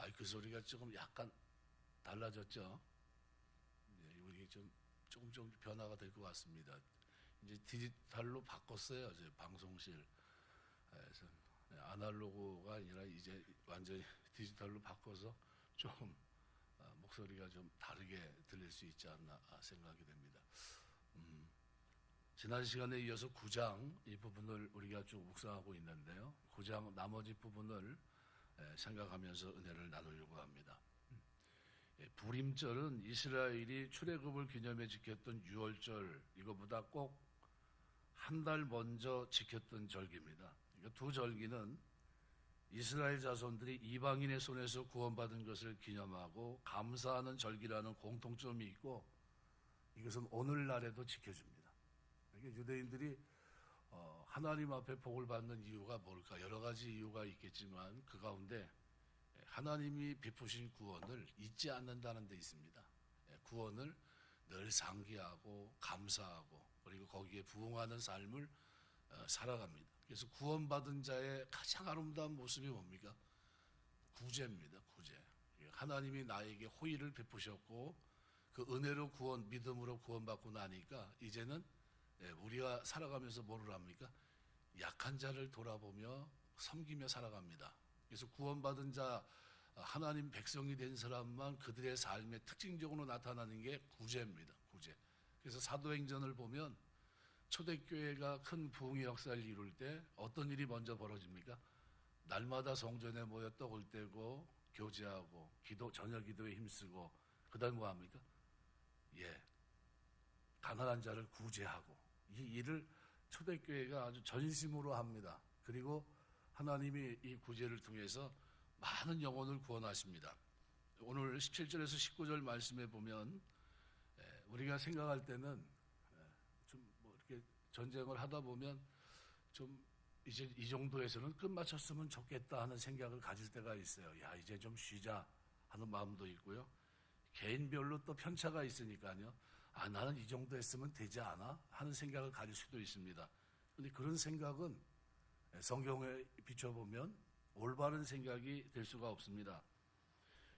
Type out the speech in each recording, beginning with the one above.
마이크 소리가 조금 약간 달라졌죠? 네, 우리 좀 조금 변화가 될 것 같습니다. 이제 디지털로 바꿨어요. 이제 방송실. 그래서 아날로그가 아니라 이제 완전히 디지털로 바꿔서 좀 목소리가 좀 다르게 들릴 수 있지 않나 생각이 됩니다. 지난 시간에 이어서 9장 이 부분을 우리가 쭉 묵상하고 있는데요. 9장 나머지 부분을 생각하면서 은혜를 나누려고 합니다. 부림절은 이스라엘이 출애굽을 기념해 지켰던 유월절 이거보다 꼭 한 달 먼저 지켰던 절기입니다. 두 절기는 이스라엘 자손들이 이방인의 손에서 구원받은 것을 기념하고 감사하는 절기라는 공통점이 있고 이것은 오늘날에도 지켜집니다. 그러니까 유대인들이 하나님 앞에 복을 받는 이유가 뭘까? 여러 가지 이유가 있겠지만 그 가운데 하나님이 베푸신 구원을 잊지 않는다는 데 있습니다. 구원을 늘 상기하고 감사하고 그리고 거기에 부응하는 삶을 살아갑니다. 그래서 구원받은 자의 가장 아름다운 모습이 뭡니까? 구제입니다. 구제. 하나님이 나에게 호의를 베푸셨고 그 은혜로 구원, 믿음으로 구원받고 나니까 이제는 우리가 살아가면서 뭐를 합니까? 약한 자를 돌아보며 섬기며 살아갑니다. 그래서 구원받은 자, 하나님 백성이 된 사람만 그들의 삶의 특징적으로 나타나는 게 구제입니다. 구제. 그래서 사도행전을 보면 초대교회가 큰 부흥의 역사를 이룰 때 어떤 일이 먼저 벌어집니까? 날마다 성전에 모여 떡을 떼고 교제하고 저녁 기도에 힘쓰고 그 다음에 뭐 합니까? 가난한 자를 구제하고 이 일을 초대교회가 아주 전심으로 합니다. 그리고 하나님이 이 구제를 통해서 많은 영혼을 구원하십니다. 오늘 17절에서 19절 말씀에 보면 우리가 생각할 때는 좀 뭐 이렇게 전쟁을 하다 보면 좀 이제 이 정도에서는 끝마쳤으면 좋겠다 하는 생각을 가질 때가 있어요. 야, 이제 좀 쉬자 하는 마음도 있고요. 개인별로 또 편차가 있으니까요. 나는 이 정도 했으면 되지 않아? 하는 생각을 가질 수도 있습니다. 그런데 그런 생각은 성경에 비춰보면 올바른 생각이 될 수가 없습니다.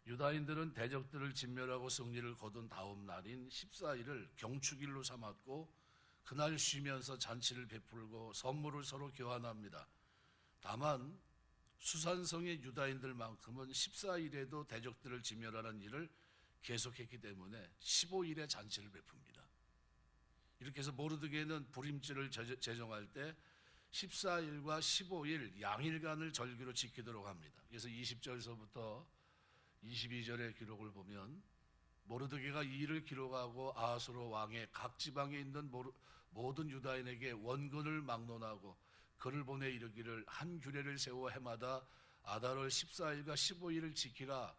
유다인들은 대적들을 진멸하고 승리를 거둔 다음 날인 14일을 경축일로 삼았고 그날 쉬면서 잔치를 베풀고 선물을 서로 교환합니다. 다만 수산성의 유다인들만큼은 14일에도 대적들을 진멸하는 일을 계속했기 때문에 15일에 잔치를 베풉니다. 이렇게 해서 모르드게는 부림절을 제정할 때 14일과 15일 양일간을 절기로 지키도록 합니다. 그래서 20절에서부터 22절의 기록을 보면 모르드게가 이 일을 기록하고 아하수로 왕의 각 지방에 있는 모든 유다인에게 원근을 막론하고 글을 보내 이르기를 한 규례를 세워 해마다 아달월 14일과 15일을 지키라.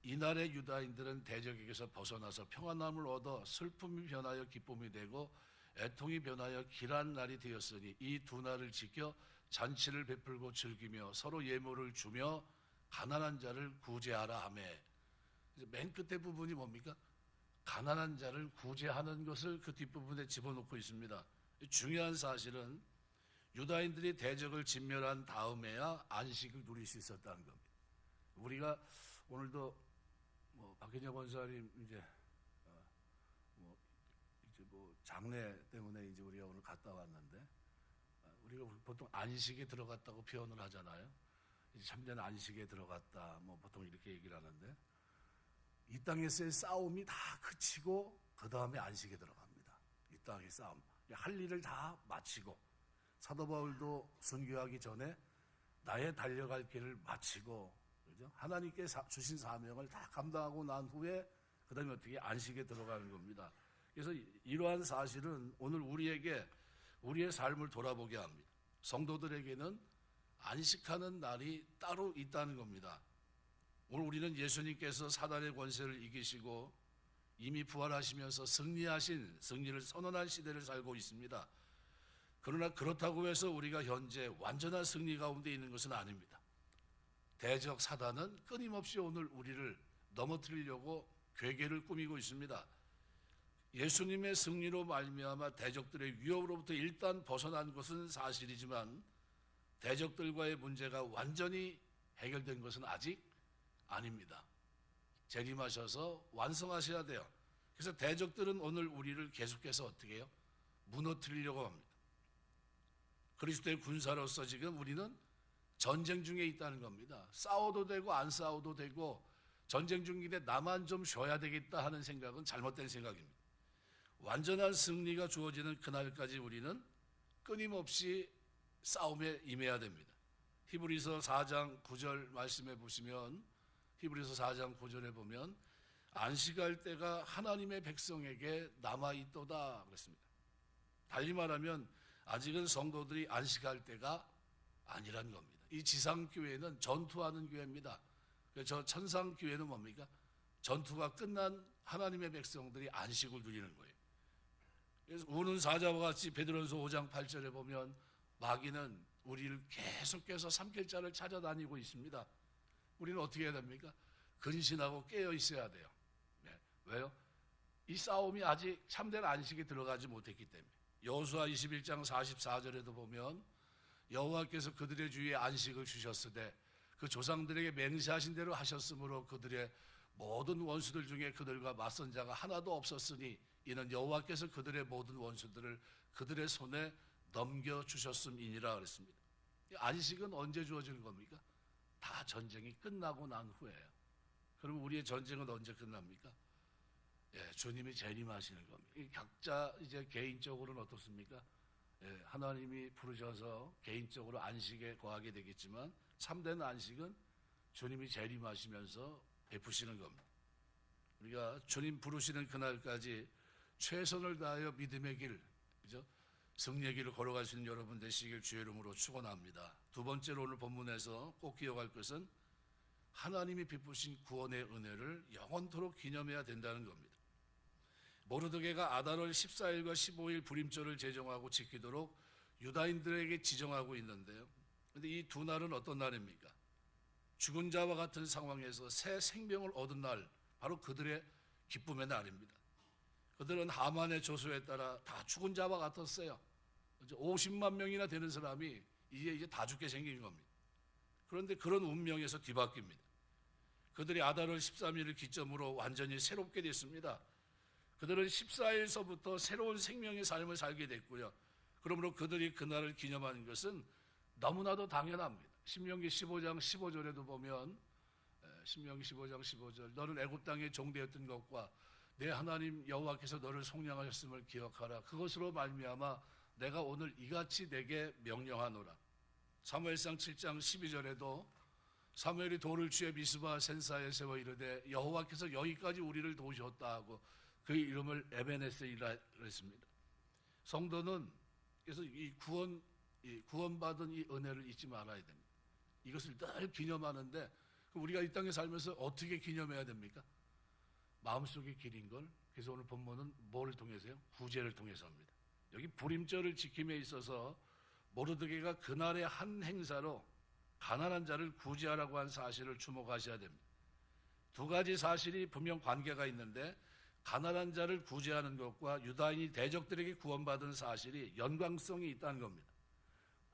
이날의 유다인들은 대적에게서 벗어나서 평안함을 얻어 슬픔이 변하여 기쁨이 되고 애통이 변하여 길한 날이 되었으니 이 두 날을 지켜 잔치를 베풀고 즐기며 서로 예물을 주며 가난한 자를 구제하라 하며 맨 끝에 부분이 뭡니까? 가난한 자를 구제하는 것을 그 뒷부분에 집어넣고 있습니다. 중요한 사실은 유다인들이 대적을 진멸한 다음에야 안식을 누릴 수 있었다는 겁니다. 우리가 오늘도 박현영 권사님 이제 장례 때문에 이제 우리가 오늘 갔다 왔는데 우리가 보통 안식에 들어갔다고 표현을 하잖아요. 이제 참된 안식에 들어갔다 보통 이렇게 얘기를 하는데 이 땅에서의 싸움이 다 그치고 그 다음에 안식에 들어갑니다. 이 땅의 싸움 할 일을 다 마치고 사도 바울도 순교하기 전에 나의 달려갈 길을 마치고 그죠? 하나님께 주신 사명을 다 감당하고 난 후에 그 다음에 어떻게 안식에 들어가는 겁니다. 그래서 이러한 사실은 오늘 우리에게 우리의 삶을 돌아보게 합니다. 성도들에게는 안식하는 날이 따로 있다는 겁니다. 오늘 우리는 예수님께서 사단의 권세를 이기시고 이미 부활하시면서 승리를 선언한 시대를 살고 있습니다. 그러나 그렇다고 해서 우리가 현재 완전한 승리 가운데 있는 것은 아닙니다. 대적 사단은 끊임없이 오늘 우리를 넘어뜨리려고 괴계를 꾸미고 있습니다. 예수님의 승리로 말미암아 대적들의 위협으로부터 일단 벗어난 것은 사실이지만 대적들과의 문제가 완전히 해결된 것은 아직 아닙니다. 재림하셔서 완성하셔야 돼요. 그래서 대적들은 오늘 우리를 계속해서 어떻게 해요? 무너뜨리려고 합니다. 그리스도의 군사로서 지금 우리는 전쟁 중에 있다는 겁니다. 싸워도 되고 안 싸워도 되고 전쟁 중인데 나만 좀 쉬어야 되겠다 하는 생각은 잘못된 생각입니다. 완전한 승리가 주어지는 그날까지 우리는 끊임없이 싸움에 임해야 됩니다. 히브리서 4장 9절 말씀해 보시면 히브리서 4장 9절에 보면 안식할 때가 하나님의 백성에게 남아있도다 그랬습니다. 달리 말하면 아직은 성도들이 안식할 때가 아니라는 겁니다. 이 지상교회는 전투하는 교회입니다. 저 천상교회는 뭡니까? 전투가 끝난 하나님의 백성들이 안식을 누리는 거예요. 그래서 우는 사자와 같이 베드로전서 5장 8절에 보면 마귀는 우리를 계속해서 삼킬 자를 찾아다니고 있습니다. 우리는 어떻게 해야 됩니까? 근신하고 깨어 있어야 돼요. 네. 왜요? 이 싸움이 아직 참된 안식에 들어가지 못했기 때문에. 여호수아 21장 44절에도 보면 여호와께서 그들의 주위에 안식을 주셨으되 그 조상들에게 맹세하신 대로 하셨으므로 그들의 모든 원수들 중에 그들과 맞선 자가 하나도 없었으니 이는 여호와께서 그들의 모든 원수들을 그들의 손에 넘겨주셨음이니라 그랬습니다. 안식은 언제 주어지는 겁니까? 다 전쟁이 끝나고 난 후에요. 그럼 우리의 전쟁은 언제 끝납니까? 예, 주님이 재림하시는 겁니다. 각자 이제 개인적으로는 어떻습니까? 예, 하나님이 부르셔서 개인적으로 안식에 거하게 되겠지만 참된 안식은 주님이 재림하시면서 베푸시는 겁니다. 우리가 주님 부르시는 그날까지 최선을 다하여 믿음의 길, 그죠? 승리의 길을 걸어갈 수 있는 여러분 되시길 주의 이름으로 축원합니다. 두 번째로 오늘 본문에서 꼭 기억할 것은 하나님이 베푸신 구원의 은혜를 영원토록 기념해야 된다는 겁니다. 모르드게가 아달월 14일과 15일 불임절을 제정하고 지키도록 유다인들에게 지정하고 있는데요. 그런데 이 두 날은 어떤 날입니까? 죽은 자와 같은 상황에서 새 생명을 얻은 날, 바로 그들의 기쁨의 날입니다. 그들은 하만의 조소에 따라 다 죽은 자와 같았어요. 50만 명이나 되는 사람이 이제 다 죽게 생긴 겁니다. 그런데 그런 운명에서 뒤바뀝니다. 그들이 아달월 13일을 기점으로 완전히 새롭게 됐습니다. 그들은 14일서부터 새로운 생명의 삶을 살게 됐고요. 그러므로 그들이 그날을 기념하는 것은 너무나도 당연합니다. 신명기 15장 15절에도 보면 신명기 15장 15절 너는 애굽 땅에 종되었던 것과 내 하나님 여호와께서 너를 속량하셨음을 기억하라. 그것으로 말미암아 내가 오늘 이같이 내게 명령하노라. 사무엘상 7장 12절에도 사무엘이 돌을 취해 미스바 센사에 세워 이르되 여호와께서 여기까지 우리를 도우셨다 하고 그 이름을 에베네셀이라 그랬습니다. 성도는 그래서 이 구원받은 이 은혜를 잊지 말아야 됩니다. 이것을 늘 기념하는데 우리가 이 땅에 살면서 어떻게 기념해야 됩니까? 마음속의 길인 걸. 그래서 오늘 본문은 뭐를 통해서요? 구제를 통해서입니다. 여기 불임절을 지킴에 있어서 모르드게가 그날의 한 행사로 가난한 자를 구제하라고 한 사실을 주목하셔야 됩니다. 두 가지 사실이 분명 관계가 있는데 가난한 자를 구제하는 것과 유다인이 대적들에게 구원받은 사실이 연관성이 있다는 겁니다.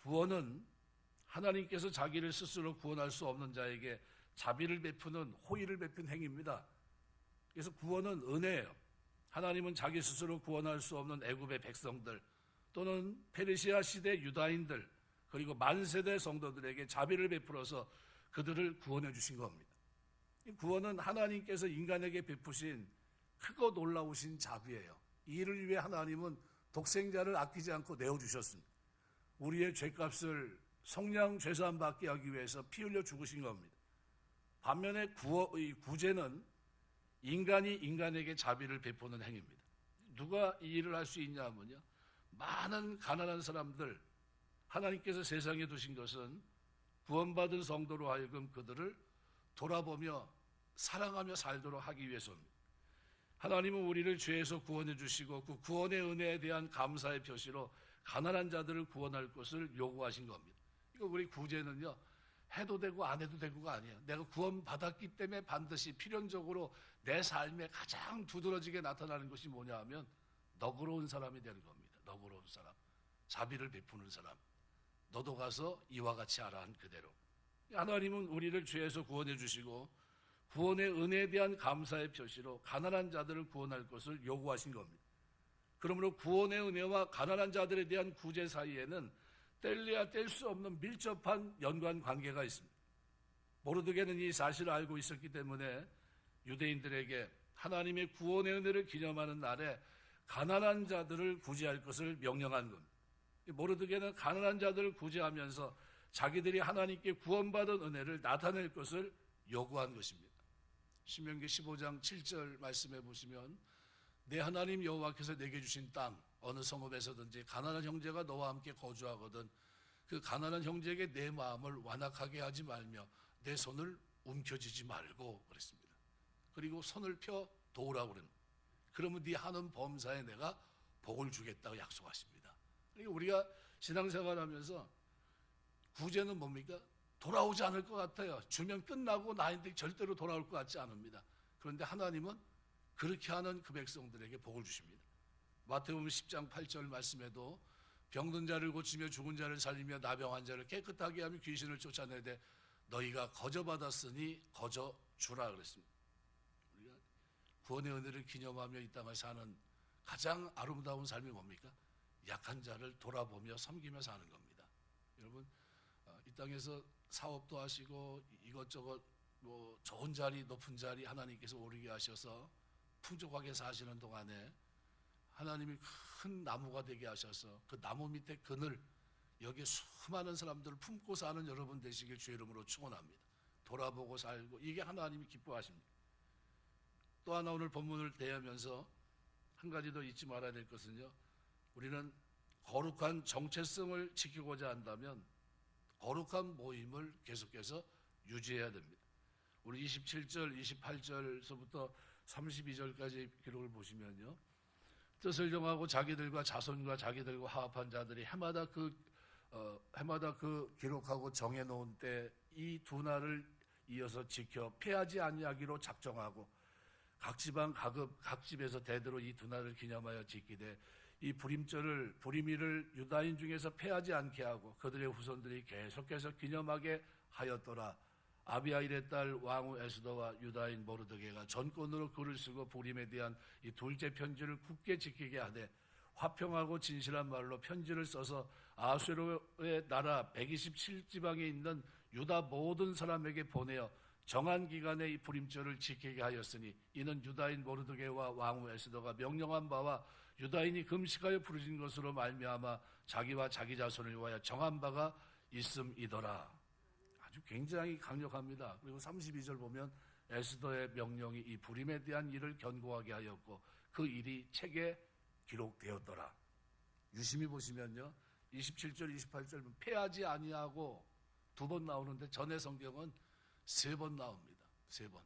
구원은 하나님께서 자기를 스스로 구원할 수 없는 자에게 자비를 베푸는 호의를 베푼 행위입니다. 그래서 구원은 은혜예요. 하나님은 자기 스스로 구원할 수 없는 애굽의 백성들 또는 페르시아 시대 유다인들 그리고 만세대 성도들에게 자비를 베풀어서 그들을 구원해 주신 겁니다. 이 구원은 하나님께서 인간에게 베푸신 크고 놀라우신 자비예요. 이 일을 위해 하나님은 독생자를 아끼지 않고 내어주셨습니다. 우리의 죄값을 성량 죄사함 받게 하기 위해서 피 흘려 죽으신 겁니다. 반면에 구제는 인간이 인간에게 자비를 베푸는 행위입니다. 누가 이 일을 할 수 있냐면요, 많은 가난한 사람들, 하나님께서 세상에 두신 것은 구원받은 성도로 하여금 그들을 돌아보며 사랑하며 살도록 하기 위해서입니다. 하나님은 우리를 죄에서 구원해 주시고 그 구원의 은혜에 대한 감사의 표시로 가난한 자들을 구원할 것을 요구하신 겁니다. 이거 우리 구제는요, 해도 되고 안 해도 되고가 아니에요. 내가 구원받았기 때문에 반드시 필연적으로 내 삶에 가장 두드러지게 나타나는 것이 뭐냐 하면 너그러운 사람이 되는 겁니다. 너그러운 사람, 자비를 베푸는 사람. 너도 가서 이와 같이 하라 한 그대로. 하나님은 우리를 죄에서 구원해 주시고 구원의 은혜에 대한 감사의 표시로 가난한 자들을 구원할 것을 요구하신 겁니다. 그러므로 구원의 은혜와 가난한 자들에 대한 구제 사이에는 뗄래야 뗄 수 없는 밀접한 연관 관계가 있습니다. 모르드게는 이 사실을 알고 있었기 때문에 유대인들에게 하나님의 구원의 은혜를 기념하는 날에 가난한 자들을 구제할 것을 명령한 겁니다. 모르드게는 가난한 자들을 구제하면서 자기들이 하나님께 구원받은 은혜를 나타낼 것을 요구한 것입니다. 신명기 15장 7절 말씀해 보시면 내 하나님 여호와께서 내게 주신 땅 어느 성읍에서든지 가난한 형제가 너와 함께 거주하거든 그 가난한 형제에게 내 마음을 완악하게 하지 말며 내 손을 움켜쥐지 말고 그랬습니다. 그리고 손을 펴 도우라고 그랬습니다. 그러면 네 하는 범사에 내가 복을 주겠다고 약속하십니다. 그러니까 우리가 신앙생활하면서 구제는 뭡니까? 돌아오지 않을 것 같아요. 주면 끝나고 나인데 절대로 돌아올 것 같지 않습니다. 그런데 하나님은 그렇게 하는 그 백성들에게 복을 주십니다. 마태복음 10장 8절 말씀에도 병든 자를 고치며 죽은 자를 살리며 나병한 자를 깨끗하게 하며 귀신을 쫓아내되 너희가 거저 받았으니 거저 주라 그랬습니다. 우리가 구원의 은혜를 기념하며 이 땅을 사는 가장 아름다운 삶이 뭡니까? 약한 자를 돌아보며 섬기며 사는 겁니다. 여러분 이 땅에서 사업도 하시고 이것저것 뭐 좋은 자리 높은 자리 하나님께서 오르게 하셔서 풍족하게 사시는 동안에 하나님이 큰 나무가 되게 하셔서 그 나무 밑에 그늘 여기에 수많은 사람들을 품고 사는 여러분 되시길 주의 이름으로 축원합니다. 돌아보고 살고 이게 하나님이 기뻐하십니다. 또 하나 오늘 본문을 대하면서 한 가지 더 잊지 말아야 될 것은요. 우리는 거룩한 정체성을 지키고자 한다면 거룩한 모임을 계속해서 유지해야 됩니다. 우리 27절, 28절서부터 32절까지 기록을 보시면요. 뜻을 정하고 자기들과 자손과 자기들과 화합한 자들이 해마다 그 기록하고 정해놓은 때 이 두 날을 이어서 지켜 패하지 아니하기로 작정하고 각 지방 각 집에서 대대로 이 두 날을 기념하여 지키되 이 부림일을 유다인 중에서 패하지 않게 하고 그들의 후손들이 계속해서 기념하게 하였더라. 아비아일의 딸 왕후 에스더와 유다인 모르드게가 전권으로 글을 쓰고 부림에 대한 이 둘째 편지를 굳게 지키게 하되 화평하고 진실한 말로 편지를 써서 아수르의 나라 127지방에 있는 유다 모든 사람에게 보내어 정한 기간에 이 부림절을 지키게 하였으니 이는 유다인 모르드게와 왕후 에스더가 명령한 바와 유다인이 금식하여 부르신 것으로 말미암아 자기와 자기 자손을 위하여 정한 바가 있음이더라. 아주 굉장히 강력합니다. 그리고 32절 보면 에스더의 명령이 이 부림에 대한 일을 견고하게 하였고 그 일이 책에 기록되었더라. 유심히 보시면요. 27절, 28절 패하지 아니하고 두 번 나오는데 전의 성경은 세 번 나옵니다. 세 번.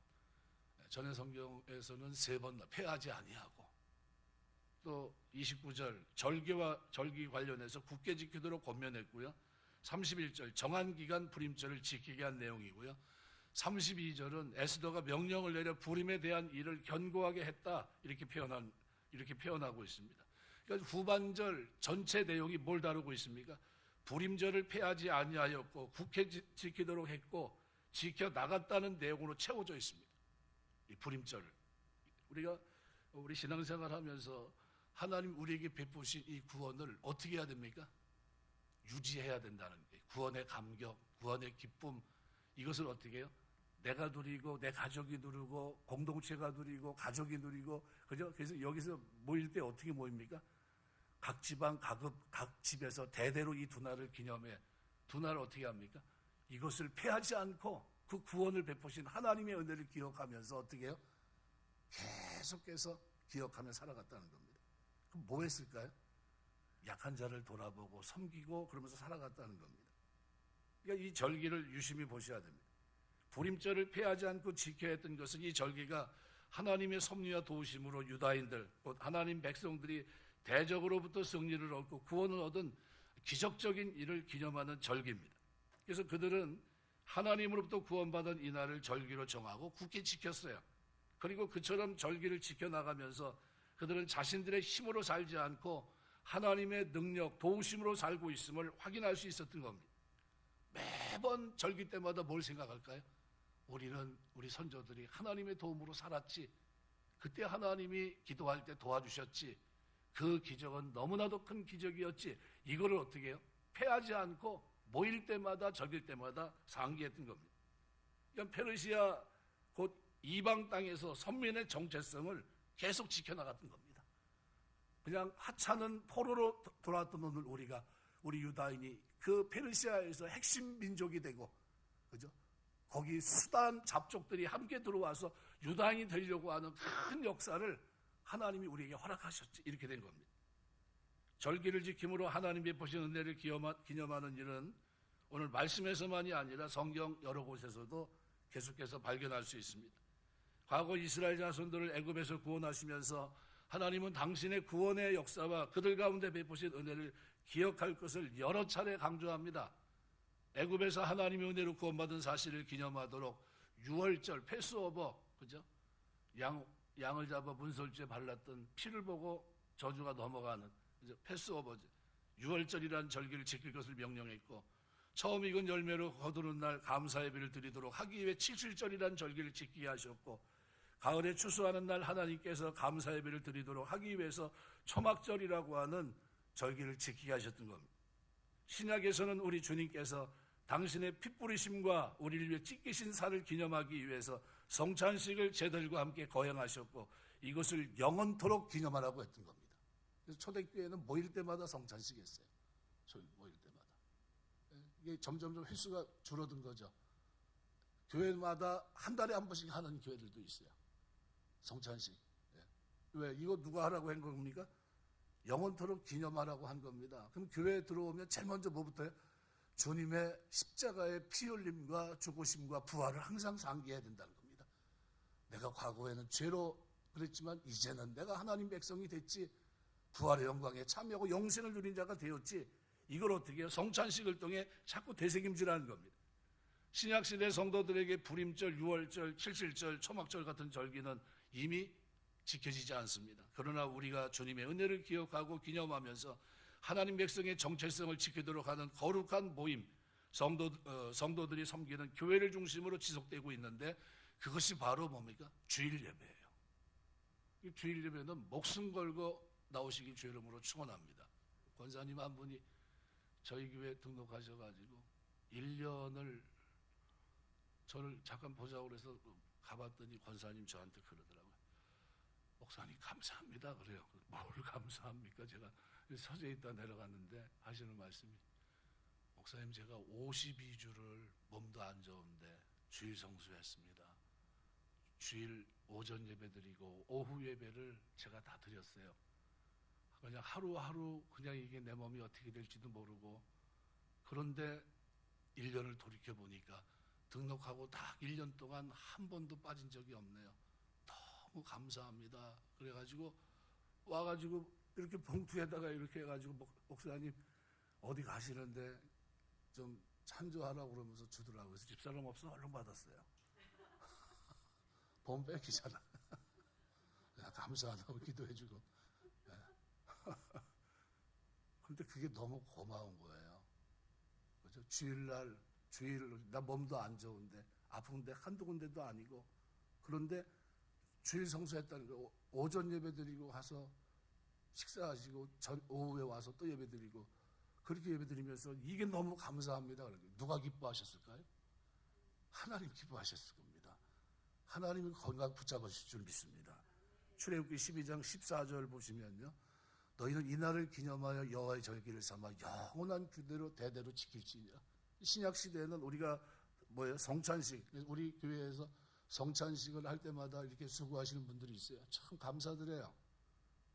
전의 성경에서는 세 번 패하지 아니하고 또 29절 절기 관련해서 굳게 지키도록 권면했고요. 31절 정한 기간 부림절을 지키게 한 내용이고요. 32절은 에스더가 명령을 내려 부림에 대한 일을 견고하게 했다 이렇게 표현하고 있습니다. 그러니까 후반절 전체 내용이 뭘 다루고 있습니까? 부림절을 패하지 아니하였고 굳게 지키도록 했고 지켜 나갔다는 내용으로 채워져 있습니다. 이 부림절 우리 신앙생활하면서 하나님 우리에게 베푸신 이 구원을 어떻게 해야 됩니까? 유지해야 된다는 거예요. 구원의 감격, 구원의 기쁨 이것을 어떻게 해요? 내가 누리고 내 가족이 누리고 공동체가 누리고 가족이 누리고 그죠? 그래서 여기서 모일 때 어떻게 모입니까? 각 지방 각 집에서 대대로 이 두 날을 기념해 두 날을 어떻게 합니까? 이것을 패하지 않고 그 구원을 베푸신 하나님의 은혜를 기억하면서 어떻게 해요? 계속해서 기억하며 살아갔다는 겁니다. 그럼 뭐 했을까요? 약한 자를 돌아보고 섬기고 그러면서 살아갔다는 겁니다. 그러니까 이 절기를 유심히 보셔야 됩니다. 부림절을 패하지 않고 지켜야 했던 것은 이 절기가 하나님의 섭리와 도우심으로 유다인들, 곧 하나님 백성들이 대적으로부터 승리를 얻고 구원을 얻은 기적적인 일을 기념하는 절기입니다. 그래서 그들은 하나님으로부터 구원받은 이날을 절기로 정하고 굳게 지켰어요. 그리고 그처럼 절기를 지켜나가면서 그들은 자신들의 힘으로 살지 않고 하나님의 능력, 도우심으로 살고 있음을 확인할 수 있었던 겁니다. 매번 절기 때마다 뭘 생각할까요? 우리는 우리 선조들이 하나님의 도움으로 살았지. 그때 하나님이 기도할 때 도와주셨지. 그 기적은 너무나도 큰 기적이었지. 이거를 어떻게 해요? 패하지 않고 모일 때마다 절길 때마다 상기했던 겁니다. 그러니까 페르시아 곧 이방 땅에서 선민의 정체성을 계속 지켜나갔던 겁니다. 그냥 하찮은 포로로 돌아왔던 오늘 우리 유다인이 그 페르시아에서 핵심 민족이 되고, 그죠? 거기 수단 잡족들이 함께 들어와서 유다인이 되려고 하는 큰 역사를 하나님이 우리에게 허락하셨지. 이렇게 된 겁니다. 절기를 지킴으로 하나님 베푸신 은혜를 기념하는 일은 오늘 말씀에서만이 아니라 성경 여러 곳에서도 계속해서 발견할 수 있습니다. 과거 이스라엘 자손들을 애굽에서 구원하시면서 하나님은 당신의 구원의 역사와 그들 가운데 베푸신 은혜를 기억할 것을 여러 차례 강조합니다. 애굽에서 하나님의 은혜로 구원받은 사실을 기념하도록 유월절, 패스오버, 그죠? 양을 잡아 문설주에 발랐던 피를 보고 저주가 넘어가는, 그죠? 패스오버죠. 유월절이라는 절기를 지킬 것을 명령했고, 처음 익은 열매로 거두는 날 감사 예배를 드리도록 하기 위해 칠칠절이라는 절기를 지키게 하셨고, 가을에 추수하는 날 하나님께서 감사 예배를 드리도록 하기 위해서 초막절이라고 하는 절기를 지키게 하셨던 겁니다. 신약에서는 우리 주님께서 당신의 피 뿌리심과 우리를 위해 찢기신 살을 기념하기 위해서 성찬식을 제들과 함께 거행하셨고, 이것을 영원토록 기념하라고 했던 겁니다. 그래서 초대교회는 모일 때마다 성찬식 했어요. 모일 때마다. 이게 점점 횟수가 줄어든 거죠. 교회마다 한 달에 한 번씩 하는 교회들도 있어요. 성찬식. 왜? 이거 누가 하라고 한 겁니까? 영원토록 기념하라고 한 겁니다. 그럼 교회에 들어오면 제일 먼저 뭐부터 해요? 주님의 십자가의 피 흘림과 죽으심과 부활을 항상 상기해야 된다는 겁니다. 내가 과거에는 죄로 그랬지만 이제는 내가 하나님 백성이 됐지. 부활의 영광에 참여하고 영생을 누린 자가 되었지. 이걸 어떻게 해요? 성찬식을 통해 자꾸 되새김질하는 겁니다. 신약시대 성도들에게 불임절, 유월절, 칠칠절, 초막절 같은 절기는 이미 지켜지지 않습니다. 그러나 우리가 주님의 은혜를 기억하고 기념하면서 하나님 백성의 정체성을 지키도록 하는 거룩한 모임, 성도들이 섬기는 교회를 중심으로 지속되고 있는데, 그것이 바로 뭡니까? 주일 예배예요. 이 주일 예배는 목숨 걸고 나오시길 주 이름으로 축원합니다. 권사님 한 분이 저희 교회 등록하셔가지고 1년을 저를 잠깐 보자고 그래서 가봤더니 권사님 저한테 그러더라고요. 목사님 감사합니다. 그래요. 뭘 감사합니까? 제가 서재에 있다 내려갔는데 하시는 말씀이, 목사님 제가 52주를 몸도 안 좋은데 주일 성수했습니다. 주일 오전 예배 드리고 오후 예배를 제가 다 드렸어요. 그냥 하루하루 그냥 이게 내 몸이 어떻게 될지도 모르고, 그런데 1년을 돌이켜보니까 등록하고 딱 1년 동안 한 번도 빠진 적이 없네요. 너무 감사합니다. 그래가지고 와가지고 이렇게 봉투에다가 이렇게 해가지고, 목사님 어디 가시는데 좀 찬조하라고 그러면서 주더라고요. 그래서 집사람 없어 얼른 받았어요. 본 뺏기잖아. 감사하다고 기도해주고. 근데 그게 너무 고마운 거예요. 그죠? 주일날, 나 몸도 안 좋은데, 아픈데 한두 군데도 아니고, 그런데 주일 성수했다는 거, 오전 예배 드리고 가서 식사하시고, 오후에 와서 또 예배 드리고, 그렇게 예배 드리면서 이게 너무 감사합니다. 누가 기뻐하셨을까요? 하나님 기뻐하셨을 겁니다. 하나님은 건강 붙잡으실 줄 믿습니다. 출애굽기 12장 14절 보시면요, 너희는 이날을 기념하여 여호와의 절기를 삼아 영원한 규례로 대대로 지킬지니라. 신약 시대에는 우리가 성찬식, 우리 교회에서 성찬식을 할 때마다 이렇게 수고하시는 분들이 있어요. 참 감사드려요.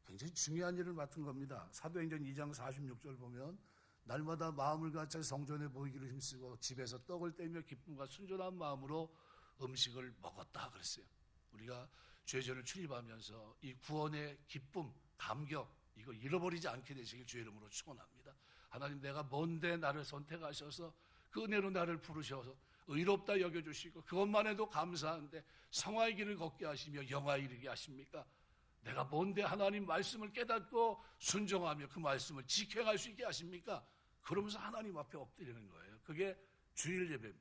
굉장히 중요한 일을 맡은 겁니다. 사도행전 2장 46절 보면, 날마다 마음을 같이 성전에 모이기를 힘쓰고 집에서 떡을 떼며 기쁨과 순전한 마음으로 음식을 먹었다 그랬어요. 우리가 죄전을 출입하면서 이 구원의 기쁨, 감격, 이거 잃어버리지 않게 되시길 주의 이름으로 축원합니다. 하나님, 내가 뭔데 나를 선택하셔서 그 은혜로 나를 부르셔서 의롭다 여겨주시고 그것만 해도 감사한데 성화의 길을 걷게 하시며 영화에 이르게 하십니까? 내가 뭔데 하나님 말씀을 깨닫고 순종하며 그 말씀을 지켜갈 수 있게 하십니까? 그러면서 하나님 앞에 엎드리는 거예요. 그게 주일 예배.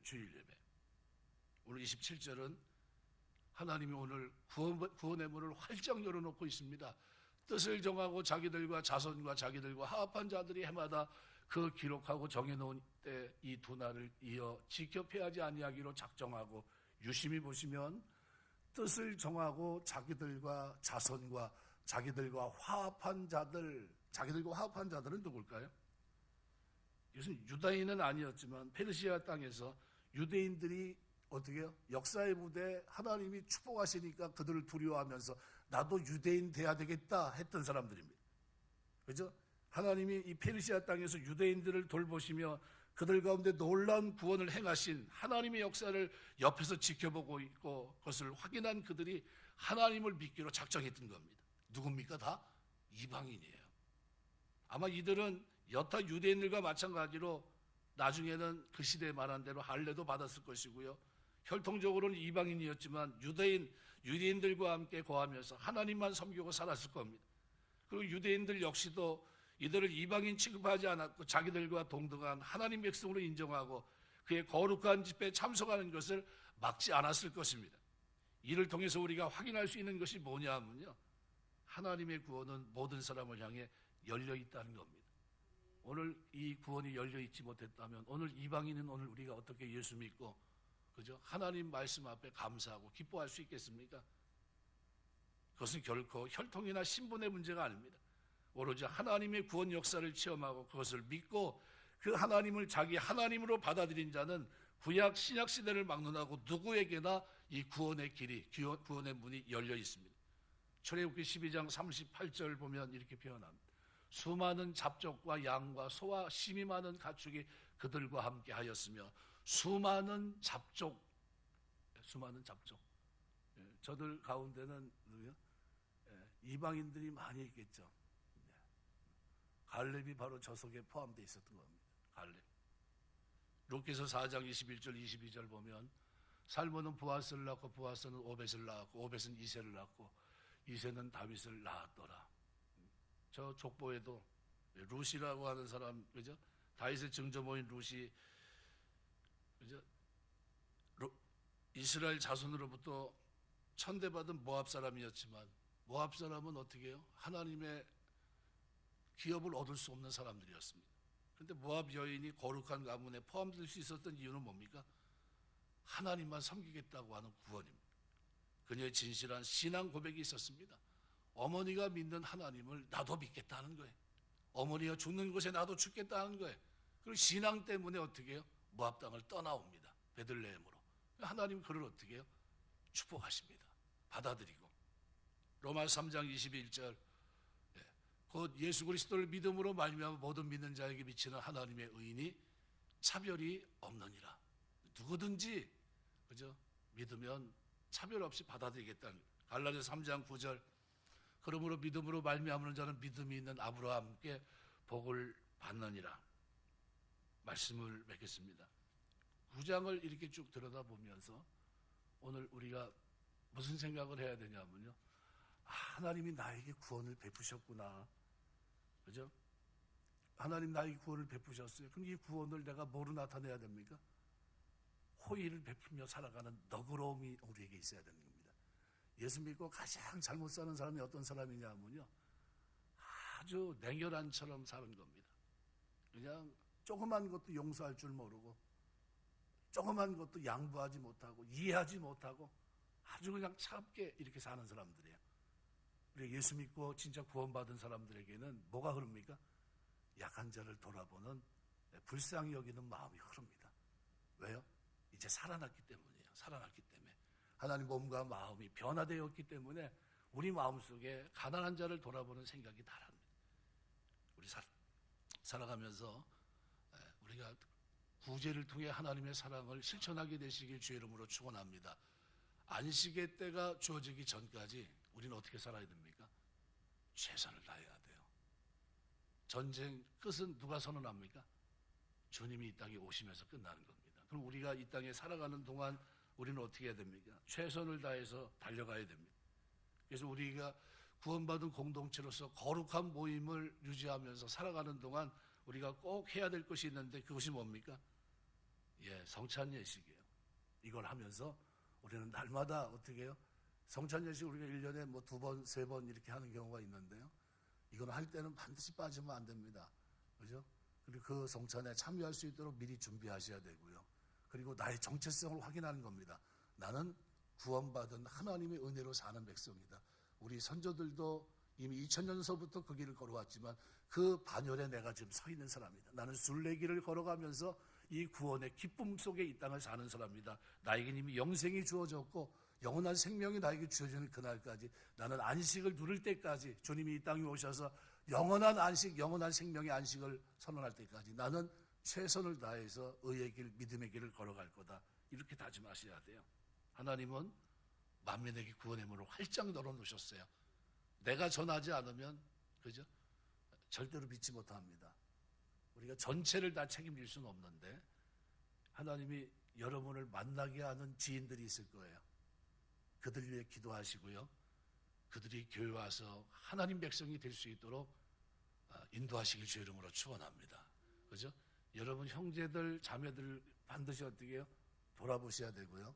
오늘 27절은 하나님이 오늘 구원의 문을 활짝 열어놓고 있습니다. 뜻을 정하고 자기들과 자손과 자기들과 합한 자들이 해마다 그 기록하고 정해놓은 때 이 두 날을 이어 지켜 패하지 아니하기로 작정하고, 유심히 보시면 뜻을 정하고 자기들과 자손과 자기들과 화합한 자들은 누굴까요? 이것은 유다인은 아니었지만 페르시아 땅에서 유대인들이 어떻게 해요? 역사의 무대에 하나님이 축복하시니까 그들을 두려워하면서 나도 유대인 돼야 되겠다 했던 사람들입니다. 그죠? 하나님이 이 페르시아 땅에서 유대인들을 돌보시며 그들 가운데 놀라운 구원을 행하신 하나님의 역사를 옆에서 지켜보고 있고 그것을 확인한 그들이 하나님을 믿기로 작정했던 겁니다. 누굽니까? 다 이방인이에요. 아마 이들은 여타 유대인들과 마찬가지로 나중에는 그 시대에 말한 대로 할례도 받았을 것이고요. 혈통적으로는 이방인이었지만 유대인들과 함께 거하면서 하나님만 섬기고 살았을 겁니다. 그리고 유대인들 역시도 이들을 이방인 취급하지 않았고 자기들과 동등한 하나님 백성으로 인정하고 그의 거룩한 집회에 참석하는 것을 막지 않았을 것입니다. 이를 통해서 우리가 확인할 수 있는 것이 뭐냐 하면요, 하나님의 구원은 모든 사람을 향해 열려 있다는 겁니다. 오늘 이 구원이 열려 있지 못했다면 오늘 이방인은 오늘 우리가 어떻게 예수 믿고 그죠? 하나님 말씀 앞에 감사하고 기뻐할 수 있겠습니까? 그것은 결코 혈통이나 신분의 문제가 아닙니다. 오로지 하나님의 구원 역사를 체험하고 그것을 믿고 그 하나님을 자기 하나님으로 받아들인 자는 구약 신약 시대를 막론하고 누구에게나 이 구원의 길이, 구원의 문이 열려 있습니다. 출애굽기 12장 38절 보면 이렇게 표현합니다. 수많은 잡족과 양과 소와 심이 많은 가축이 그들과 함께 하였으며 수많은 잡족. 저들 가운데는 이방인들이 많이 있겠죠. 갈렙이 바로 저 속에 포함되어 있었던 겁니다. 갈렙. 룻기서 4장 21절 22절 보면 살몬은 부하스를 낳고 부하스는 오벳을 낳았고 오벳은 이새를 낳고 이새는 다윗을 낳았더라. 저 족보에도 룻이라고 하는 사람, 그죠? 다윗의 증조모인 룻이, 그죠? 이스라엘 자손으로부터 천대받은 모압 사람이었지만 모압 사람은 어떻게 해요? 하나님의 기업을 얻을 수 없는 사람들이었습니다. 그런데 모압 여인이 거룩한 가문에 포함될 수 있었던 이유는 뭡니까? 하나님만 섬기겠다고 하는 구원입니다. 그녀의 진실한 신앙 고백이 있었습니다. 어머니가 믿는 하나님을 나도 믿겠다는 거예요. 어머니가 죽는 곳에 나도 죽겠다는 거예요. 그리고 신앙 때문에 어떻게 해요? 모압 땅을 떠나옵니다. 베들레헴으로. 하나님 그를 어떻게 해요? 축복하십니다. 받아들이고. 로마 3장 21절 곧 예수 그리스도를 믿음으로 말미암아 모든 믿는 자에게 미치는 하나님의 의인이 차별이 없느니라. 누구든지 그죠? 믿으면 차별 없이 받아들이겠다는 거예요. 갈라디아서 3장 9절 그러므로 믿음으로 말미암는 자는 믿음이 있는 아브라함께 복을 받느니라. 말씀을 맺겠습니다. 9장을 이렇게 쭉 들여다보면서 오늘 우리가 무슨 생각을 해야 되냐면요, 하나님이 나에게 구원을 베푸셨구나. 그죠? 하나님 나에게 구원을 베푸셨어요. 그럼 이 구원을 내가 뭐로 나타내야 됩니까? 호의를 베풀며 살아가는 너그러움이 우리에게 있어야 되는 겁니다. 예수 믿고 가장 잘못 사는 사람이 어떤 사람이냐 하면요, 아주 냉혈한처럼 사는 겁니다. 그냥 조그만 것도 용서할 줄 모르고 조그만 것도 양보하지 못하고 이해하지 못하고 아주 그냥 차갑게 이렇게 사는 사람들이에요. 우리 예수 믿고 진짜 구원받은 사람들에게는 뭐가 흐릅니까? 약한 자를 돌아보는 불쌍히 여기는 마음이 흐릅니다. 왜요? 이제 살아났기 때문이에요. 살아났기 때문에. 하나님 몸과 마음이 변화되었기 때문에 우리 마음속에 가난한 자를 돌아보는 생각이 다릅니다. 우리 살아가면서 우리가 구제를 통해 하나님의 사랑을 실천하게 되시길 주의 이름으로 축원합니다. 안식의 때가 주어지기 전까지 우리는 어떻게 살아야 됩니까? 최선을 다해야 돼요. 전쟁 끝은 누가 선언합니까? 주님이 이 땅에 오시면서 끝나는 겁니다. 그럼 우리가 이 땅에 살아가는 동안 우리는 어떻게 해야 됩니까? 최선을 다해서 달려가야 됩니다. 그래서 우리가 구원받은 공동체로서 거룩한 모임을 유지하면서 살아가는 동안 우리가 꼭 해야 될 것이 있는데 그것이 뭡니까? 예, 성찬 예식이에요. 이걸 하면서 우리는 날마다 어떻게 해요? 성찬 예식 우리가 1년에 뭐 2번, 3번 이렇게 하는 경우가 있는데요. 이건 할 때는 반드시 빠지면 안 됩니다. 그죠? 그리고 그 성찬에 참여할 수 있도록 미리 준비하셔야 되고요. 그리고 나의 정체성을 확인하는 겁니다. 나는 구원받은 하나님의 은혜로 사는 백성이다. 우리 선조들도 이미 2000년서부터 그 길을 걸어왔지만 그 반열에 내가 지금 서 있는 사람이다. 나는 순례길을 걸어가면서 이 구원의 기쁨 속에 이 땅을 사는 사람이다. 나에겐 이미 영생이 주어졌고 영원한 생명이 나에게 주어지는 그날까지 나는 안식을 누릴 때까지 주님이 이 땅에 오셔서 영원한 안식, 영원한 생명의 안식을 선언할 때까지 나는 최선을 다해서 의의 길, 믿음의 길을 걸어갈 거다. 이렇게 다짐하셔야 돼요. 하나님은 만민에게 구원의 문을 활짝 열어놓으셨어요. 내가 전하지 않으면 그죠? 절대로 믿지 못합니다. 우리가 전체를 다 책임질 수는 없는데 하나님이 여러분을 만나게 하는 지인들이 있을 거예요. 그들 위해 기도하시고요. 그들이 교회 와서 하나님 백성이 될 수 있도록 인도하시길 주 이름으로 축원합니다. 그죠? 여러분 형제들, 자매들 반드시 어떻게 해요? 돌아보셔야 되고요.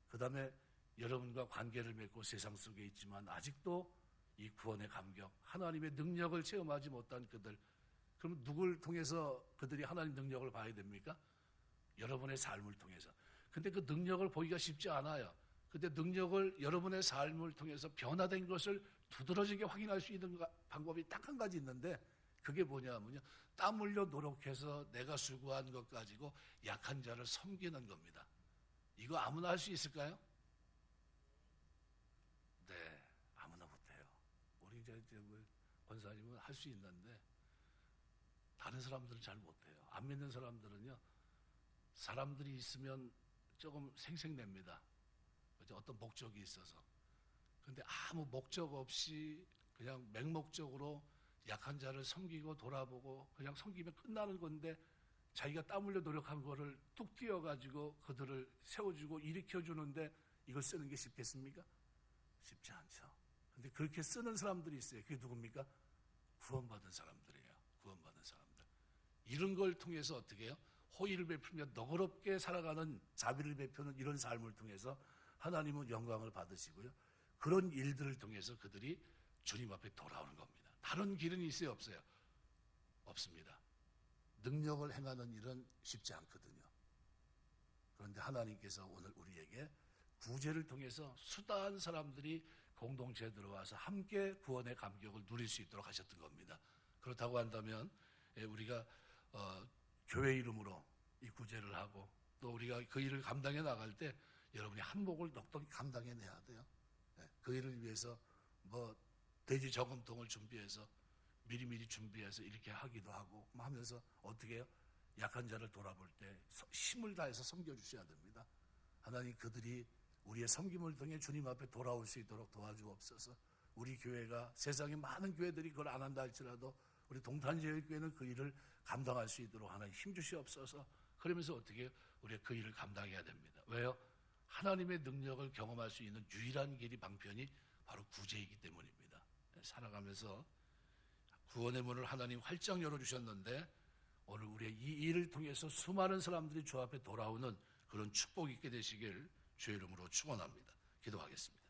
그 다음에 여러분과 관계를 맺고 세상 속에 있지만 아직도 이 구원의 감격, 하나님의 능력을 체험하지 못한 그들, 그럼 누굴 통해서 그들이 하나님 능력을 봐야 됩니까? 여러분의 삶을 통해서. 근데 그 능력을 보기가 쉽지 않아요. 근데 능력을 여러분의 삶을 통해서 변화된 것을 두드러지게 확인할 수 있는 방법이 딱 한 가지 있는데 그게 뭐냐면요. 땀 흘려 노력해서 내가 수고한 것 가지고 약한 자를 섬기는 겁니다. 이거 아무나 할 수 있을까요? 네, 아무나 못해요. 우리 이제 권사님은 할 수 있는데 다른 사람들은 잘 못해요. 안 믿는 사람들은요. 사람들이 있으면 조금 생색냅니다. 어떤 목적이 있어서. 근데 아무 목적 없이 그냥 맹목적으로 약한 자를 섬기고 돌아보고 그냥 섬기면 끝나는 건데 자기가 땀 흘려 노력한 거를 뚝 띄어가지고 그들을 세워주고 일으켜주는데 이걸 쓰는 게 쉽겠습니까? 쉽지 않죠. 근데 그렇게 쓰는 사람들이 있어요. 그게 누굽니까? 구원받은 사람들이에요. 구원받은 사람들. 이런 걸 통해서 어떻게 해요? 호의를 베풀며 너그럽게 살아가는 자비를 베푸는 이런 삶을 통해서 하나님은 영광을 받으시고요. 그런 일들을 통해서 그들이 주님 앞에 돌아오는 겁니다. 다른 길은 있어요? 없어요? 없습니다. 능력을 행하는 일은 쉽지 않거든요. 그런데 하나님께서 오늘 우리에게 구제를 통해서 수다한 사람들이 공동체에 들어와서 함께 구원의 감격을 누릴 수 있도록 하셨던 겁니다. 그렇다고 한다면 우리가 교회 이름으로 이 구제를 하고 또 우리가 그 일을 감당해 나갈 때 여러분이 한몫을 넉넉히 감당해내야 돼요. 그 일을 위해서 뭐 돼지 저금통을 준비해서 미리미리 준비해서 이렇게 하기도 하고 하면서 어떻게 해요? 약한 자를 돌아볼 때 힘을 다해서 섬겨주셔야 됩니다. 하나님 그들이 우리의 섬김을 통해 주님 앞에 돌아올 수 있도록 도와주옵소서. 우리 교회가 세상에 많은 교회들이 그걸 안 한다 할지라도 우리 동탄제일교회는 그 일을 감당할 수 있도록 하나님 힘주시옵소서. 그러면서 어떻게 해요? 우리가 그 일을 감당해야 됩니다. 왜요? 하나님의 능력을 경험할 수 있는 유일한 길이 방편이 바로 구제이기 때문입니다. 살아가면서 구원의 문을 하나님 활짝 열어주셨는데 오늘 우리의 이 일을 통해서 수많은 사람들이 주 앞에 돌아오는 그런 축복이 있게 되시길 주의 이름으로 축원합니다. 기도하겠습니다.